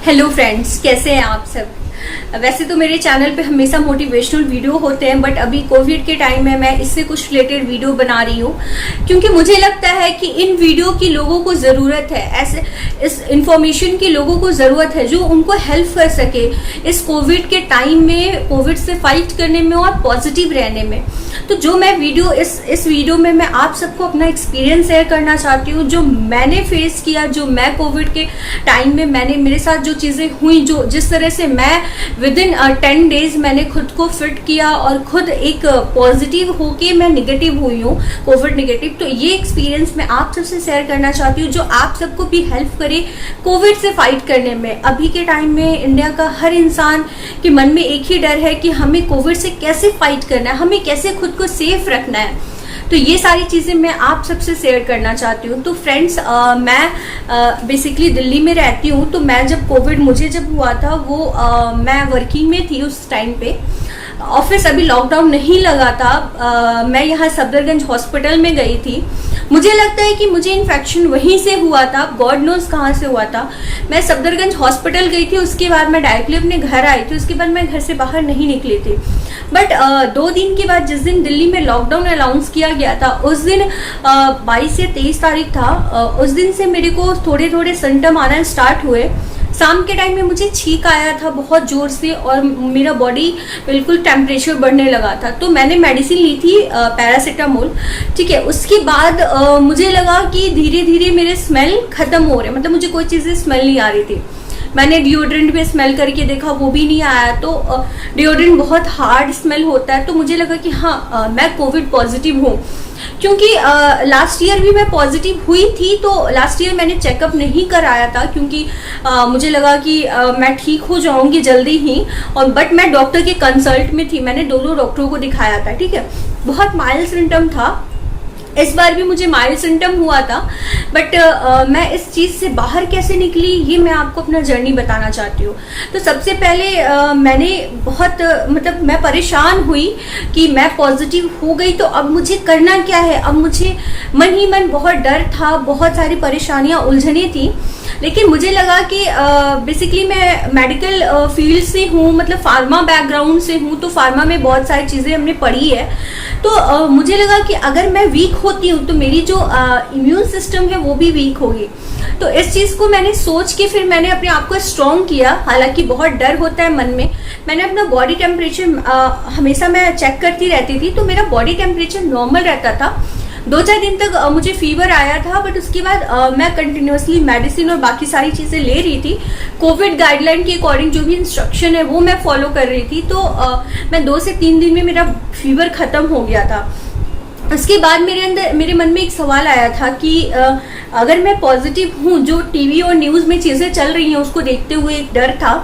Hello friends, कैसे हैं आप सब। वैसे तो मेरे चैनल पे हमेशा मोटिवेशनल वीडियो होते हैं, बट अभी कोविड के टाइम में मैं इससे कुछ रिलेटेड वीडियो बना रही हूँ क्योंकि मुझे लगता है कि इन वीडियो की लोगों को ज़रूरत है। ऐसे इस इंफॉर्मेशन की लोगों को ज़रूरत है जो उनको हेल्प कर सके इस कोविड के टाइम में, कोविड से फाइट करने में और पॉजिटिव रहने में। तो जो मैं वीडियो इस वीडियो में मैं आप सबको अपना एक्सपीरियंस शेयर करना चाहती हूँ, जो मैंने फेस किया, जो मैं कोविड के टाइम में मेरे साथ जो चीज़ें हुई, जो जिस तरह से मैं विदिन 10 डेज मैंने खुद को फिट किया और खुद एक पॉजिटिव होके मैं निगेटिव हुई हूँ, कोविड निगेटिव। तो ये एक्सपीरियंस मैं आप सबसे शेयर करना चाहती हूँ जो आप सबको भी हेल्प करे कोविड से फाइट करने में। अभी के टाइम में इंडिया का हर इंसान के मन में एक ही डर है कि हमें कोविड से कैसे फाइट करना है, हमें कैसे खुद को सेफ रखना है। तो ये सारी चीज़ें मैं आप सबसे शेयर करना चाहती हूँ। तो फ्रेंड्स, मैं बेसिकली दिल्ली में रहती हूँ। तो मैं जब कोविड मुझे जब हुआ था वो मैं वर्किंग में थी उस टाइम पे। ऑफिस अभी लॉकडाउन नहीं लगा था। मैं यहाँ सफदरगंज हॉस्पिटल में गई थी। मुझे लगता है कि मुझे इन्फेक्शन वहीं से हुआ था, गॉड नोज कहाँ से हुआ था। मैं सफदरगंज हॉस्पिटल गई थी, उसके बाद मैं डायरेक्टली अपने घर आई थी। उसके बाद मैं घर से बाहर नहीं निकली थी। बट 2 दिन के बाद जिस दिन दिल्ली में लॉकडाउन अनाउंस किया गया था, उस दिन 22 या 23 तारीख था, उस दिन से मेरे को थोड़े थोड़े सिम्टम आना स्टार्ट हुए। शाम के टाइम में मुझे छींक आया था बहुत जोर से और मेरा बॉडी बिल्कुल टेम्परेचर बढ़ने लगा था। तो मैंने मेडिसिन ली थी पैरासीटामोल, ठीक है। उसके बाद मुझे लगा कि धीरे धीरे मेरे स्मेल खत्म हो रहे, मतलब मुझे कोई चीज़ें स्मेल नहीं आ रही थी। मैंने डिओड्रेंट पे स्मेल करके देखा, वो भी नहीं आया। तो डिओड्रेंट बहुत हार्ड स्मेल होता है। तो मुझे लगा कि हाँ, मैं कोविड पॉजिटिव हूँ, क्योंकि लास्ट ईयर भी मैं पॉजिटिव हुई थी। तो लास्ट ईयर मैंने चेकअप नहीं कराया था क्योंकि मुझे लगा कि मैं ठीक हो जाऊंगी जल्दी ही। और बट मैं डॉक्टर के कंसल्ट में थी, मैंने दोनों डॉक्टरों को दिखाया था, ठीक है। बहुत माइल्ड सिम्टम था, इस बार भी मुझे माइल्ड सिम्टम हुआ था। बट मैं इस चीज़ से बाहर कैसे निकली, ये मैं आपको अपना जर्नी बताना चाहती हूँ। तो सबसे पहले मैंने बहुत मतलब मैं परेशान हुई कि मैं पॉजिटिव हो गई, तो अब मुझे करना क्या है। अब मुझे मन ही मन बहुत डर था, बहुत सारी परेशानियाँ, उलझने थी। लेकिन मुझे लगा कि बेसिकली मैं मेडिकल फील्ड से हूँ, मतलब फार्मा बैकग्राउंड से हूँ। तो फार्मा में बहुत सारी चीज़ें हमने पढ़ी है। तो मुझे लगा कि अगर मैं वीक होती हूँ तो मेरी जो इम्यून सिस्टम है वो भी वीक होगी। तो इस चीज़ को मैंने सोच के फिर मैंने अपने आप को स्ट्रॉन्ग किया। हालांकि बहुत डर होता है मन में। मैंने अपना बॉडी टेम्परेचर हमेशा मैं चेक करती रहती थी, तो मेरा बॉडी टेम्परेचर नॉर्मल रहता था। 2-4 दिन तक मुझे फीवर आया था, बट उसके बाद मैं कंटिन्यूसली मेडिसिन और बाकी सारी चीज़ें ले रही थी। कोविड गाइडलाइन के अकॉर्डिंग जो भी इंस्ट्रक्शन है वो मैं फॉलो कर रही थी। तो मैं 2 से 3 दिन में मेरा फीवर ख़त्म हो गया था। उसके बाद मेरे मन में एक सवाल आया था कि अगर मैं पॉजिटिव हूँ, जो टीवी और न्यूज़ में चीज़ें चल रही हैं उसको देखते हुए एक डर था,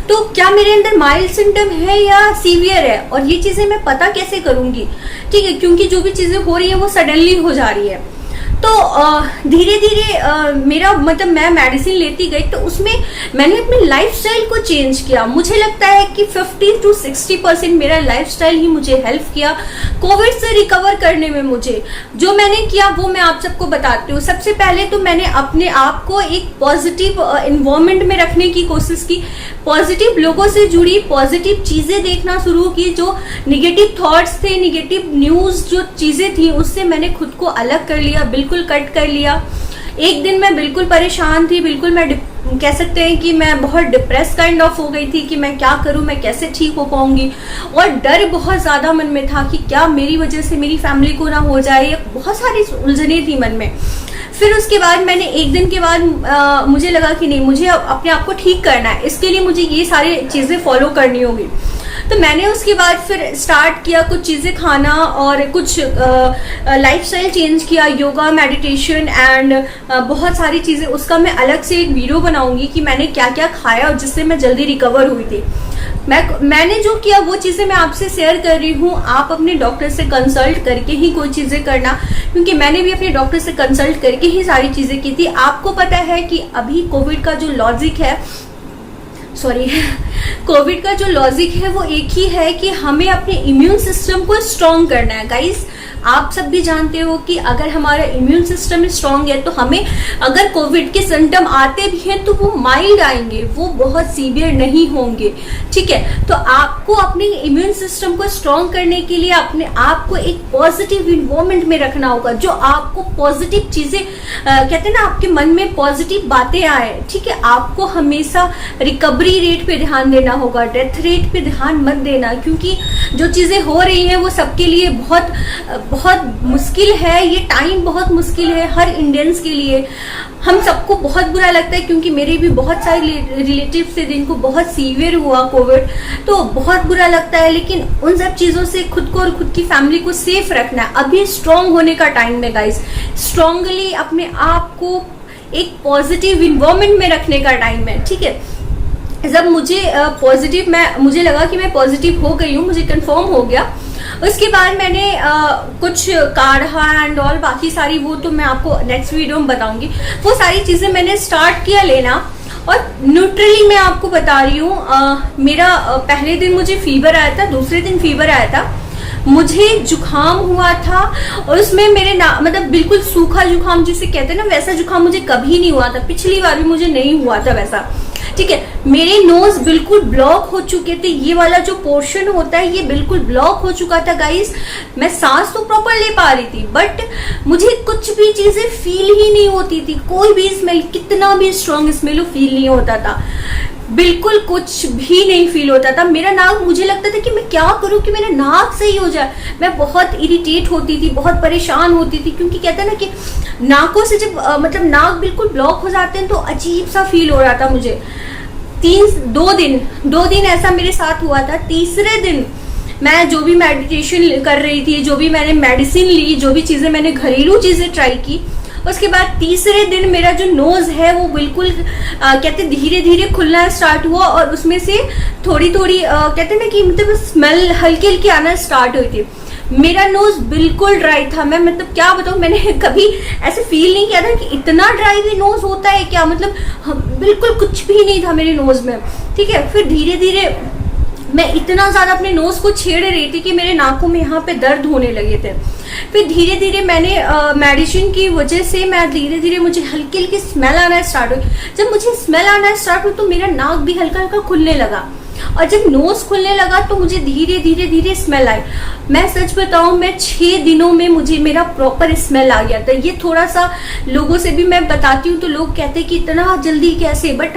तो क्या मेरे अंदर माइल्ड सिम्टम है या सीवियर है, और ये चीज़ें मैं पता कैसे करूँगी, ठीक है। क्योंकि जो भी चीज़ें हो रही है वो सडनली हो जा रही है। तो धीरे धीरे मेरा मतलब मैं मेडिसिन लेती गई, तो उसमें मैंने अपने लाइफस्टाइल को चेंज किया। मुझे लगता है कि 50 to 60% मेरा लाइफस्टाइल ही मुझे हेल्प किया कोविड से रिकवर करने में। मुझे जो मैंने किया वो मैं आप सबको बताती हूँ। सबसे पहले तो मैंने अपने आप को एक पॉजिटिव इन्वायरमेंट में रखने की कोशिश की, पॉजिटिव लोगों से जुड़ी, पॉजिटिव चीज़ें देखना शुरू की। जो निगेटिव थॉट्स थे, निगेटिव न्यूज़ जो चीज़ें थी, उससे मैंने खुद को अलग कर लिया, बिल्कुल कट कर लिया। एक दिन मैं बिल्कुल परेशान थी, बिल्कुल मैं कह सकते हैं कि मैं बहुत डिप्रेस काइंड ऑफ हो गई थी कि मैं क्या करूं, मैं कैसे ठीक हो पाऊंगी। और डर बहुत ज़्यादा मन में था कि क्या मेरी वजह से मेरी फैमिली को ना हो जाए, बहुत सारी उलझने थी मन में। फिर उसके बाद मैंने एक दिन के बाद मुझे लगा कि नहीं, मुझे अपने आप को ठीक करना है, इसके लिए मुझे ये सारी चीज़ें फॉलो करनी होगी। तो मैंने उसके बाद फिर स्टार्ट किया कुछ चीज़ें खाना और कुछ लाइफस्टाइल चेंज किया, योगा, मेडिटेशन एंड बहुत सारी चीज़ें। उसका मैं अलग से एक वीडियो बनाऊंगी कि मैंने क्या क्या खाया और जिससे मैं जल्दी रिकवर हुई थी। मैंने जो किया वो चीज़ें मैं आपसे शेयर कर रही हूँ। आप अपने डॉक्टर से कंसल्ट करके ही कोई चीज़ें करना, क्योंकि मैंने भी अपने डॉक्टर से कंसल्ट करके ही सारी चीज़ें की थी। आपको पता है कि अभी कोविड का जो लॉजिक है, कोविड का जो लॉजिक है वो एक ही है कि हमें अपने इम्यून सिस्टम को स्ट्रॉन्ग करना है। गाइस, आप सब भी जानते हो कि अगर हमारा इम्यून सिस्टम स्ट्रांग है तो हमें अगर कोविड के सिम्टम आते भी हैं तो वो माइल्ड आएंगे, वो बहुत सीवियर नहीं होंगे। ठीक है, तो आपको अपने इम्यून सिस्टम को स्ट्रांग करने के लिए अपने आप को एक पॉजिटिव इन्वायरमेंट में रखना होगा, जो आपको पॉजिटिव चीजें कहते हैं ना, आपके मन में पॉजिटिव बातें आए। ठीक है, आपको हमेशा रिकवरी रेट पे ध्यान देना होगा, डेथ रेट पे ध्यान मत देना, क्योंकि जो चीजें हो रही हैं वो सबके लिए बहुत बहुत मुश्किल है। ये टाइम बहुत मुश्किल है हर इंडियंस के लिए। हम सबको बहुत बुरा लगता है, क्योंकि मेरे भी बहुत सारे रिलेटिव थे जिनको बहुत सीवियर हुआ कोविड, तो बहुत बुरा लगता है। लेकिन उन सब चीजों से खुद को और खुद की फैमिली को सेफ रखना है। अभी स्ट्रांग होने का टाइम है गाइस, स्ट्रांगली अपने आप को एक पॉजिटिव इन्वायरमेंट में रखने का टाइम है। ठीक है, जब मुझे लगा कि मैं पॉजिटिव हो गई हूँ, मुझे कंफर्म हो गया, उसके बाद मैंने कुछ काढ़ा एंड ऑल बाकी सारी, वो तो मैं आपको नेक्स्ट वीडियो में बताऊंगी, वो सारी चीजें मैंने स्टार्ट किया लेना। और न्यूट्रली मैं आपको बता रही हूँ, मेरा पहले दिन मुझे फीवर आया था, दूसरे दिन फीवर आया था, मुझे जुकाम हुआ था, और उसमें मेरे मतलब बिल्कुल सूखा जुकाम जिसे कहते हैं ना, वैसा जुकाम मुझे कभी नहीं हुआ था, पिछली बार भी मुझे नहीं हुआ था वैसा। ठीक है, मेरे नोज बिल्कुल ब्लॉक हो चुके थे, ये वाला जो पोर्शन होता है ये बिल्कुल ब्लॉक हो चुका था गाइस। मैं सांस तो प्रॉपर ले पा रही थी, बट मुझे कुछ भी चीजें फील ही नहीं होती थी, कोई भी स्मेल, कितना भी स्ट्रॉन्ग स्मेल फील नहीं होता था, बिल्कुल कुछ भी नहीं फील होता था। मेरा नाक, मुझे लगता था कि मैं क्या करूं कि मेरा नाक सही हो जाए। मैं बहुत इरिटेट होती थी, बहुत परेशान होती थी, क्योंकि कहते हैं ना कि नाकों से जब मतलब नाक बिल्कुल ब्लॉक हो जाते हैं तो अजीब सा फील हो रहा था मुझे। दो दिन ऐसा मेरे साथ हुआ था। तीसरे दिन मैं जो भी मेडिटेशन कर रही थी, जो भी मैंने मेडिसिन ली, जो भी चीजें मैंने घरेलू चीजें ट्राई की, उसके बाद तीसरे दिन मेरा जो नोज है वो बिल्कुल कहते धीरे धीरे खुलना स्टार्ट हुआ, और उसमें से थोड़ी थोड़ी कहते ना कि मतलब स्मेल हल्की हल्की आना स्टार्ट हुई थी। मेरा नोज बिल्कुल ड्राई था। मैं मतलब क्या बताऊं, मैंने कभी ऐसे फील नहीं किया था कि इतना ड्राई भी नोज होता है क्या, मतलब बिल्कुल कुछ भी नहीं था मेरे नोज में। ठीक है, फिर धीरे धीरे मैं इतना ज्यादा अपने नोज को छेड़ रही थी कि मेरे नाकों में यहाँ पे दर्द होने लगे थे। फिर धीरे धीरे मैंने मेडिसिन की वजह से मैं धीरे धीरे मुझे हल्की हल्की स्मेल आना स्टार्ट हुई। जब मुझे स्मेल आना स्टार्ट हुई तो मेरा नाक भी हल्का हल्का खुलने लगा, और जब नोज खुलने लगा तो मुझे धीरे धीरे धीरे स्मेल आई। मैं सच बताऊं, मैं 6 दिनों में मुझे मेरा प्रॉपर स्मेल आ गया था। ये थोड़ा सा लोगों से भी मैं बताती हूँ तो लोग कहते हैं कि इतना जल्दी कैसे, बट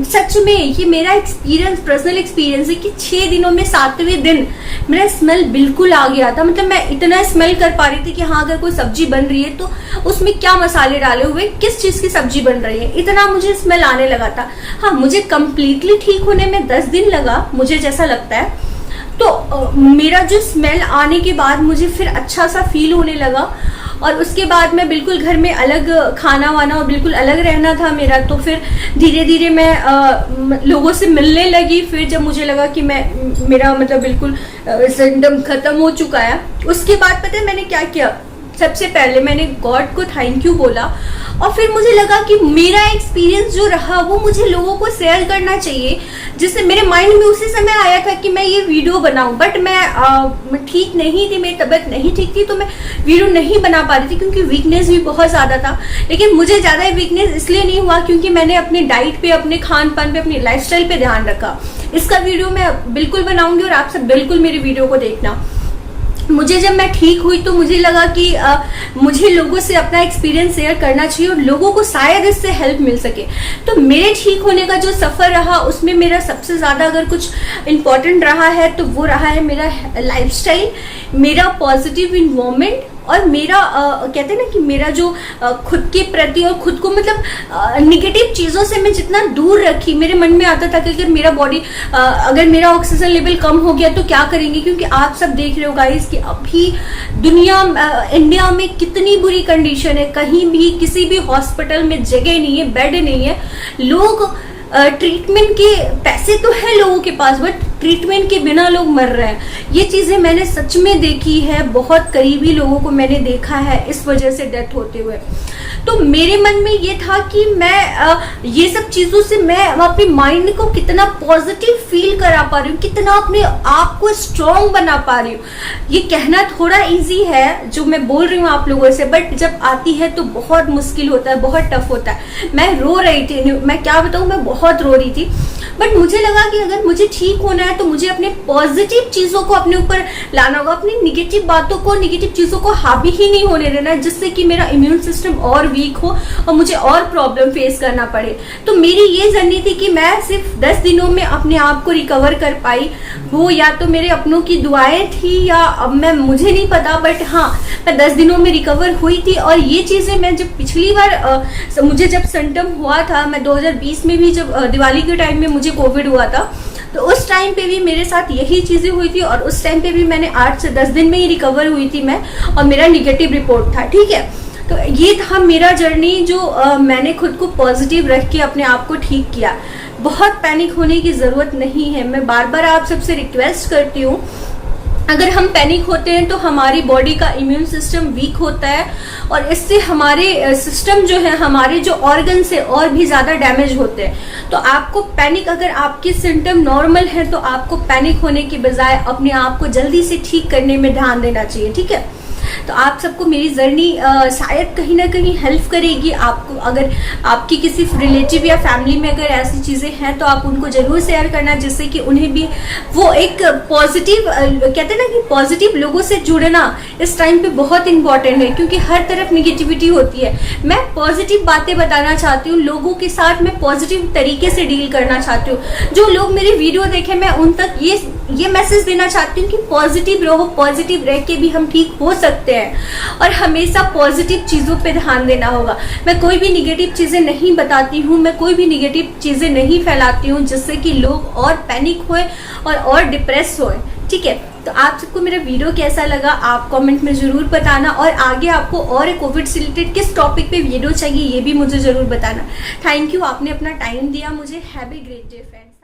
सच में ये मेरा एक्सपीरियंस, पर्सनल एक्सपीरियंस है कि 6 दिनों में 7वें दिन मेरा स्मेल बिल्कुल आ गया था। मतलब मैं इतना स्मेल कर पा रही थी कि हाँ, अगर कोई सब्जी बन रही है तो उसमें क्या मसाले डाले हुए, किस चीज की सब्जी बन रही है, इतना मुझे स्मेल आने लगा था। हाँ, मुझे कंप्लीटली ठीक होने में 10 दिन लगा, मुझे जैसा लगता है। तो मेरा जो स्मेल आने के बाद मुझे फिर अच्छा सा फील होने लगा, और उसके बाद मैं बिल्कुल घर में अलग खाना वाना और बिल्कुल अलग रहना था मेरा। तो फिर धीरे धीरे मैं लोगों से मिलने लगी। फिर जब मुझे लगा कि मेरा मतलब बिल्कुल सिम्टम खत्म हो चुका है, उसके बाद पता है मैंने क्या किया, सबसे पहले मैंने गॉड को थैंक यू बोला, और फिर मुझे लगा कि मेरा एक्सपीरियंस जो रहा वो मुझे लोगों को शेयर करना चाहिए, जिससे मेरे माइंड में उसी समय आया था कि मैं ये वीडियो बनाऊं। बट मैं ठीक नहीं थी, मेरी तबीयत नहीं ठीक थी, तो मैं वीडियो नहीं बना पा रही थी, क्योंकि वीकनेस भी बहुत ज्यादा था। लेकिन मुझे ज्यादा वीकनेस इसलिए नहीं हुआ क्योंकि मैंने अपने डाइट पे, अपने खान पान पे, अपनी लाइफस्टाइल पे ध्यान रखा। इसका वीडियो मैं बिल्कुल बनाऊंगी और आप सब बिल्कुल मेरी वीडियो को देखना। मुझे जब मैं ठीक हुई तो मुझे लगा कि मुझे लोगों से अपना एक्सपीरियंस शेयर करना चाहिए और लोगों को शायद इससे हेल्प मिल सके। तो मेरे ठीक होने का जो सफर रहा उसमें मेरा सबसे ज्यादा अगर कुछ इम्पोर्टेंट रहा है तो वो रहा है मेरा लाइफस्टाइल, मेरा पॉजिटिव इन्वायरमेंट, और मेरा कहते हैं ना कि मेरा जो खुद के प्रति और खुद को मतलब निगेटिव चीजों से मैं जितना दूर रखी। मेरे मन में आता था कि अगर मेरा बॉडी अगर मेरा ऑक्सीजन लेवल कम हो गया तो क्या करेंगे, क्योंकि आप सब देख रहे हो गाइस कि अभी दुनिया इंडिया में कितनी बुरी कंडीशन है। कहीं भी किसी भी हॉस्पिटल में जगह नहीं है, बेड नहीं है, लोग ट्रीटमेंट के पैसे तो है लोगों के पास, बट ट्रीटमेंट के बिना लोग मर रहे हैं। ये चीज़ें मैंने सच में देखी है, बहुत करीबी लोगों को मैंने देखा है इस वजह से डेथ होते हुए। तो मेरे मन में ये था कि मैं ये सब चीज़ों से मैं अपने माइंड को कितना पॉजिटिव फील करा पा रही हूँ, कितना अपने आप को स्ट्रॉन्ग बना पा रही हूँ। ये कहना थोड़ा इजी है जो मैं बोल रही हूँ आप लोगों से, बट जब आती है तो बहुत मुश्किल होता है, बहुत टफ होता है। मैं रो रही थी, मैं क्या बताऊँ, मैं बहुत रो रही थी। बट मुझे लगा कि अगर मुझे ठीक होना है तो मुझे अपने पॉजिटिव चीज़ों को अपने ऊपर लाना होगा, अपनी निगेटिव बातों को, निगेटिव चीज़ों को हावी ही नहीं होने देना, जिससे कि मेरा इम्यून सिस्टम और वीक हो और मुझे और प्रॉब्लम फेस करना पड़े। तो मेरी ये जर्नी थी कि मैं सिर्फ 10 दिनों में अपने आप को रिकवर कर पाई। वो या तो मेरे अपनों की दुआएं थी या अब मुझे नहीं पता, बट हाँ मैं 10 दिनों में रिकवर हुई थी। और ये चीज़ें मैं जब पिछली बार मुझे जब सिम्टम हुआ था, मैं 2020 में भी जब दिवाली के टाइम में मुझे कोविड हुआ था, तो उस टाइम पे भी मेरे साथ यही चीजें हुई थी और उस टाइम पे भी मैंने 8 से 10 दिन में ही रिकवर हुई थी मैं, और मेरा निगेटिव रिपोर्ट था। ठीक है, तो ये था मेरा जर्नी जो मैंने खुद को पॉजिटिव रख के अपने आप को ठीक किया। बहुत पैनिक होने की जरूरत नहीं है। मैं बार बार आप सबसे रिक्वेस्ट करती हूँ, अगर हम पैनिक होते हैं तो हमारी बॉडी का इम्यून सिस्टम वीक होता है और इससे हमारे सिस्टम जो है, हमारे जो ऑर्गन से और भी ज़्यादा डैमेज होते हैं। तो आपको पैनिक, अगर आपके सिम्टम नॉर्मल है तो आपको पैनिक होने के बजाय अपने आप को जल्दी से ठीक करने में ध्यान देना चाहिए। ठीक है, तो आप सबको मेरी जर्नी शायद कहीं ना कहीं हेल्प करेगी। आपको अगर आपकी किसी रिलेटिव या फैमिली में अगर ऐसी चीज़ें हैं तो आप उनको जरूर शेयर करना, जिससे कि उन्हें भी वो एक पॉजिटिव, कहते हैं ना कि पॉजिटिव लोगों से जुड़ना इस टाइम पे बहुत इंपॉर्टेंट है, क्योंकि हर तरफ निगेटिविटी होती है। मैं पॉजिटिव बातें बताना चाहती हूँ, लोगों के साथ मैं पॉजिटिव तरीके से डील करना चाहती हूँ। जो लोग मेरी वीडियो देखें, मैं उन तक ये मैसेज देना चाहती हूँ कि पॉजिटिव रहो, पॉजिटिव रह के भी हम ठीक हो सकते हैं और हमेशा पॉजिटिव चीज़ों पे ध्यान देना होगा। मैं कोई भी निगेटिव चीज़ें नहीं बताती हूँ, मैं कोई भी निगेटिव चीज़ें नहीं फैलाती हूँ जिससे कि लोग और पैनिक होए और डिप्रेस होए। ठीक है, तो आप सबको मेरा वीडियो कैसा लगा आप कमेंट में ज़रूर बताना, और आगे आपको और कोविड से रिलेटेड किस टॉपिक पे वीडियो चाहिए ये भी मुझे ज़रूर बताना। थैंक यू, आपने अपना टाइम दिया मुझे। Have a great day friends.